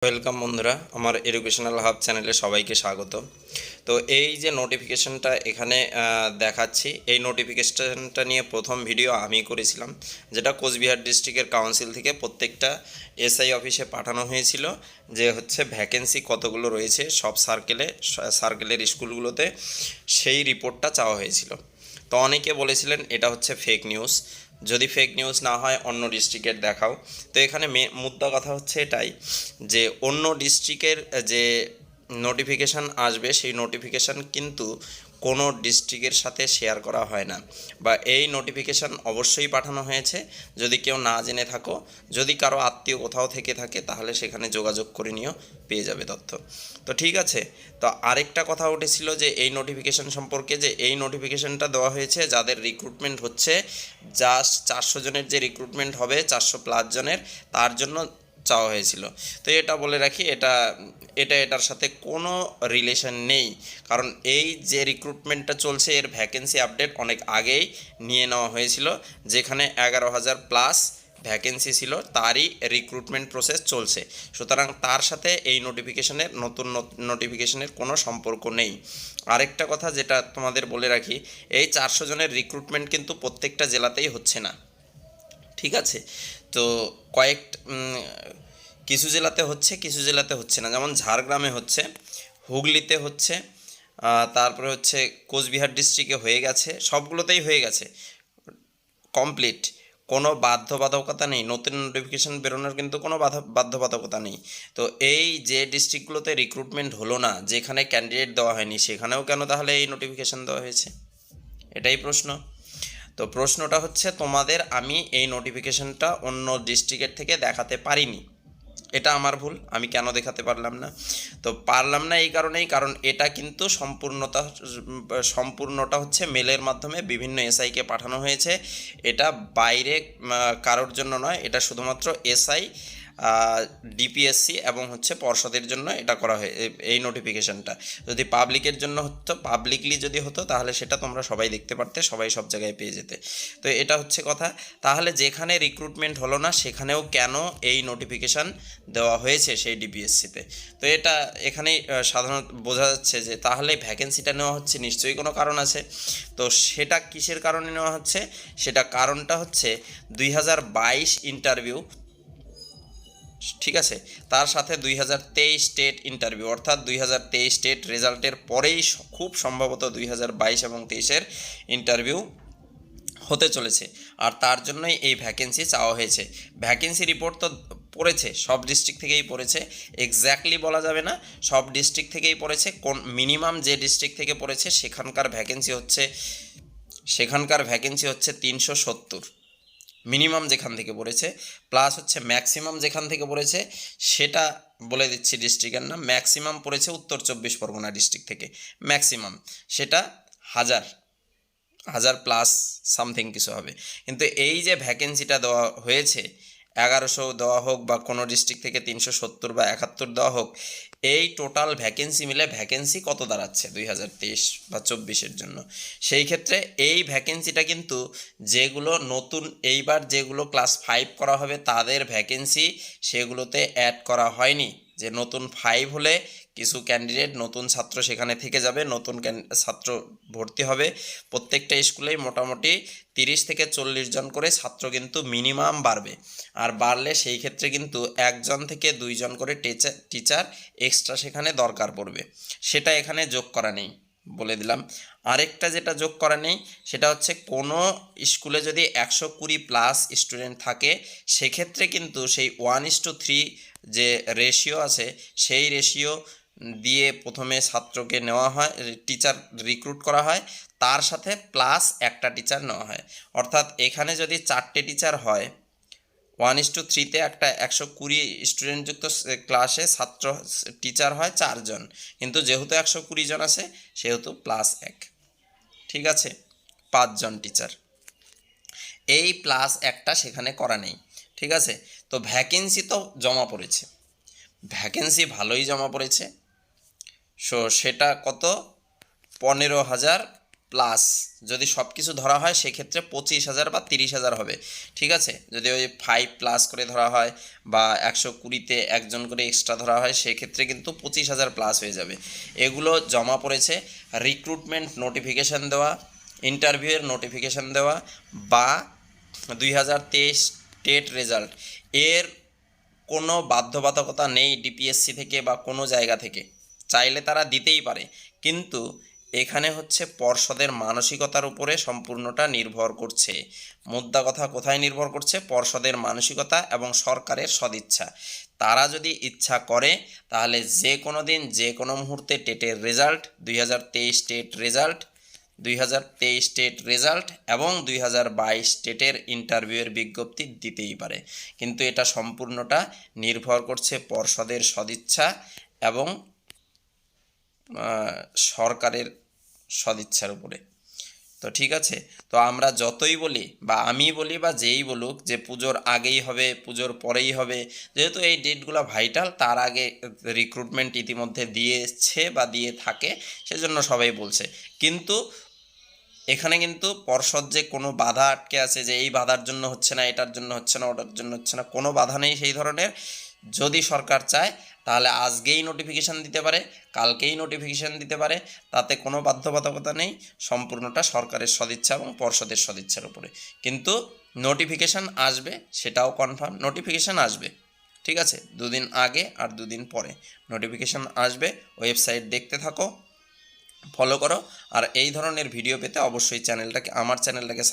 Welcome বন্ধুরা, আমার educational hub চ্যানেলে সবাইকে স্বাগত। তো এই যে নোটিফিকেশনটা এখানে দেখাচ্ছি, এই নোটিফিকেশনটা নিয়ে প্রথম ভিডিও আমি করেছিলাম, যেটা কোচবিহার ডিস্ট্রিক্টের কাউন্সিল থেকে প্রত্যেকটা এসআই অফিসে পাঠানো হয়েছিল, যে হচ্ছে ভ্যাকেন্সি কতগুলো রয়েছে সব সার্কেলের স্কুলগুলোতে, সেই রিপোর্টটা চাওয়া হয়েছিল। তো অনেকে বলেছিলেন এটা হচ্ছে ফেক নিউজ, যদি ফেক নিউজ না হয় অন্য ডিস্ট্রিক্টের দেখাও। তো এখানে মুদ্রা কথা হচ্ছে এটাই, যে অন্য ডিস্ট্রিক্টের যে নোটিফিকেশান আসবে সেই নোটিফিকেশান কিন্তু কোনো ডিস্ট্রিক্টের সাথে শেয়ার করা হয় না, বা এই নোটিফিকেশান অবশ্যই পাঠানো হয়েছে। যদি কেউ না জেনে থাকো, যদি কারো আত্মীয় কোথাও থেকে থাকে, তাহলে সেখানে যোগাযোগ করে নিও, পেয়ে যাবে তথ্য। তো ঠিক আছে। তো আরেকটা কথা উঠেছিল যে এই নোটিফিকেশান সম্পর্কে, যে এই নোটিফিকেশানটা দেওয়া হয়েছে যাদের রিক্রুটমেন্ট হচ্ছে, জাস্ট 400 জনের যে রিক্রুটমেন্ট হবে, 400+ জনের, তার জন্য চাওয়া হয়েছিল। তো এটা বলে রাখি, এটার সাথে কোনো রিলেশন নেই, কারণ এই যে রিক্রুটমেন্টটা চলছে এর ভ্যাকেন্সি আপডেট অনেক আগেই নিয়ে নেওয়া হয়েছিল, যেখানে 11,000+ ভ্যাকেন্সি ছিল, তারই রিক্রুটমেন্ট প্রসেস চলছে। সুতরাং তার সাথে এই নতুন নোটিফিকেশনের কোনো সম্পর্ক নেই। আরেকটা কথা যেটা তোমাদের বলে রাখি, এই 400 জনের রিক্রুটমেন্ট কিন্তু প্রত্যেকটা জেলাতেই হচ্ছে না, ঠিক আছে? তো কয়েক কিছু জেলাতে হচ্ছে, কিছু জেলাতে হচ্ছে না। যেমন ঝাড়গ্রামে হচ্ছে, হুগলিতে হচ্ছে, তারপরে হচ্ছে কোচবিহার ডিস্ট্রিক্টে হয়ে গেছে, সবগুলোতেই হয়ে গেছে কমপ্লিট। কোনো বাধ্যবাধকতা নেই, নতুন নোটিফিকেশান বেরোনোর কিন্তু কোনো বাধ্যবাধকতা নেই। তো এই যে ডিস্ট্রিক্টগুলোতে রিক্রুটমেন্ট হলো না, যেখানে ক্যান্ডিডেট দেওয়া হয়নি, সেখানেও কেন তাহলে এই নোটিফিকেশান দেওয়া হয়েছে? এটাই প্রশ্ন। তো প্রশ্নটা হচ্ছে, তোমাদের আমি এই নোটিফিকেশানটা অন্য ডিস্ট্রিক্টের থেকে দেখাতে পারিনি, এটা আমার ভুল। আমি কেন দেখাতে পারলাম না? তো পারলাম না এই কারণেই, কারণ এটা কিন্তু সম্পূর্ণটা হচ্ছে মেলের মাধ্যমে বিভিন্ন এসআইকে পাঠানো হয়েছে। এটা বাইরে কারোর জন্য নয়, এটা শুধুমাত্র এসআই, ডিপিএসসি এবং হচ্ছে পর্ষদের জন্য এটা করা হয়। এই নোটিফিকেশানটা যদি পাবলিকের জন্য হতো, পাবলিকলি যদি হতো, তাহলে সেটা তোমরা সবাই দেখতে পারতে, সবাই সব জায়গায় পেয়ে যেতে। তো এটা হচ্ছে কথা। তাহলে যেখানে রিক্রুটমেন্ট হলো না, সেখানেও কেন এই নোটিফিকেশান দেওয়া হয়েছে সেই ডিপিএসসিতে? তো এটা এখানেই সাধারণত বোঝা যাচ্ছে যে তাহলে ভ্যাকেন্সিটা নেওয়া হচ্ছে, নিশ্চয়ই কোনো কারণ আছে। তো সেটা কিসের কারণে নেওয়া হচ্ছে? সেটা কারণটা হচ্ছে 2022 ইন্টারভিউ, ঠিক আছে, তার সাথে 2023 স্টেট ইন্টারভিউ, অর্থাৎ 2023 স্টেট রেজাল্টের পরেই খুব সম্ভবত 2022 এবং 23-এর ইন্টারভিউ হতে চলেছে। আর তার জন্যই এই ভ্যাকেন্সি চাওয়া হয়েছে। ভ্যাকেন্সি রিপোর্ট তো পড়েছে, সব ডিস্ট্রিক্ট থেকেই পড়েছে, এক্স্যাক্টলি বলা যাবে না সব ডিস্ট্রিক্ট থেকেই পড়েছে। কোন মিনিমাম যে ডিস্ট্রিক্ট থেকে পড়েছে সেখানকার ভ্যাকেন্সি হচ্ছে 370, মিনিমাম যেখান থেকে পড়েছে। প্লাস হচ্ছে ম্যাক্সিমাম যেখান থেকে পড়েছে, সেটা বলে দিচ্ছি ডিস্ট্রিক্টের নাম। ম্যাক্সিমাম পড়েছে উত্তর 24 পরগনা ডিস্ট্রিক্ট থেকে, ম্যাক্সিমাম, সেটা 1000+ সামথিং কিছু হবে। কিন্তু এই যে ভ্যাকেন্সিটা দেওয়া হয়েছে, 1100 দেওয়া হোক বা কোনো ডিস্ট্রিক্ট থেকে 370 বা 71 দেওয়া হোক, এই টোটাল ভ্যাকেন্সি মিলে ভ্যাকেন্সি কত দাঁড়াচ্ছে 2023 বা 24-এর জন্য? সেই ক্ষেত্রে এই ভ্যাকেন্সিটা কিন্তু যেগুলো নতুন, এইবার যেগুলো ক্লাস 5 করা হবে তাদের ভ্যাকেন্সি, সেগুলোতে অ্যাড করা হয়নি। যে নতুন 5 হলে কিছু ক্যান্ডিডেট, নতুন ছাত্র সেখানে থেকে যাবে, নতুন ছাত্র ভর্তি হবে। প্রত্যেকটা স্কুলেই মোটামুটি 30 থেকে 40 জন করে ছাত্র কিন্তু মিনিমাম বাড়বে। আর বাড়লে সেই ক্ষেত্রে কিন্তু 1 জন থেকে 2 জন করে টিচার এক্সট্রা সেখানে দরকার পড়বে। সেটা এখানে যোগ করা নেই, বলে দিলাম। আরেকটা যেটা যোগ করা নেই, সেটা হচ্ছে কোনো স্কুলে যদি 120+ স্টুডেন্ট থাকে, সেক্ষেত্রে কিন্তু সেই 1:3 যে রেশিও আছে, সেই রেশিও দিয়ে প্রথমে ছাত্রকে নেওয়া হয়, টিচার রিক্রুট করা হয়, তার সাথে প্লাস একটা টিচার নেওয়া হয়। অর্থাৎ এখানে যদি 4টে টিচার হয়, 1:3-তে একটা 120 স্টুডেন্টযুক্ত ক্লাসে টিচার হয় 4 জন, কিন্তু যেহেতু 120 জন আছে, সেহেতু +1, ঠিক আছে, 5 জন টিচার। এই প্লাস একটা সেখানে করা নেই, ঠিক আছে। তো ভ্যাকেন্সি তো জমা পড়েছে, ভ্যাকেন্সি ভালোই জমা পড়েছে। সেটা কত? 15,000 প্লাস যদি সব কিছু ধরা হয় সেক্ষেত্রে 25,000 বা 30,000 হবে, ঠিক আছে। যদি ওই 5+ করে ধরা হয় বা 120-তে একজন করে এক্সট্রা ধরা হয় সেক্ষেত্রে কিন্তু 25,000 প্লাস হয়ে যাবে। এগুলো জমা পড়েছে রিক্রুটমেন্ট নোটিফিকেশান দেওয়া, ইন্টারভিউয়ের নোটিফিকেশান দেওয়া বা 2023 টেট রেজাল্ট, এর কোনো বাধ্যবাধকতা নেই ডিপিএসসি থেকে বা কোনো জায়গা থেকে, চাইলে তারা দিতেই পারে। কিন্তু এখানে হচ্ছে পর্ষদের মানসিকতার উপরে সম্পূর্ণটা নির্ভর করছে। মুদ্রা কথা কোথায় নির্ভর করছে? পর্ষদের মানসিকতা এবং সরকারের সদিচ্ছা। তারা যদি ইচ্ছা করে তাহলে যে কোনো দিন যে কোনো মুহূর্তে টেটের result, 2023 TET result, 2023 TET result এবং 2022 টেটের ইন্টারভিউয়ের বিজ্ঞপ্তি দিতেই পারে। কিন্তু এটা সম্পূর্ণটা নির্ভর করছে পর্ষদের সদিচ্ছা এবং সরকারের সদিচ্ছার উপরে। তো ঠিক আছে, তো আমরা যতই বলি বা আমি বলি বা যেই বলুক যে পুজোর আগেই হবে, পুজোর পরেই হবে, যেহেতু এই ডেটগুলো ভাইটাল, তার আগে রিক্রুটমেন্ট ইতিমধ্যে দিয়েছে বা দিয়ে থাকে, সেজন্য সবাই বলছে। কিন্তু এখানে কিন্তু পর্ষদ যে কোনো বাধা আটকে আছে যে এই বাধার জন্য হচ্ছে না, এটার জন্য হচ্ছে না, ওটার জন্য হচ্ছে না, কোনো বাধা নেই সেই ধরনের। যদি সরকার চায় তাহলে আজকেই নোটিফিকেশান দিতে পারে, কালকেই নোটিফিকেশান দিতে পারে, তাতে কোনো বাধ্যবাধকতা নেই, সম্পূর্ণটা সরকারের সদিচ্ছা এবং পর্ষদের সদিচ্ছার উপরে। কিন্তু নোটিফিকেশান আসবে, সেটাও কনফার্ম, নোটিফিকেশান আসবে, ঠিক আছে। 2 দিন আগে আর 2 দিন পরে নোটিফিকেশান আসবে। ওয়েবসাইট দেখতে থাকো, ফলো করো, আর এই ধরনের ভিডিও পেতে অবশ্যই আমার চ্যানেলটাকে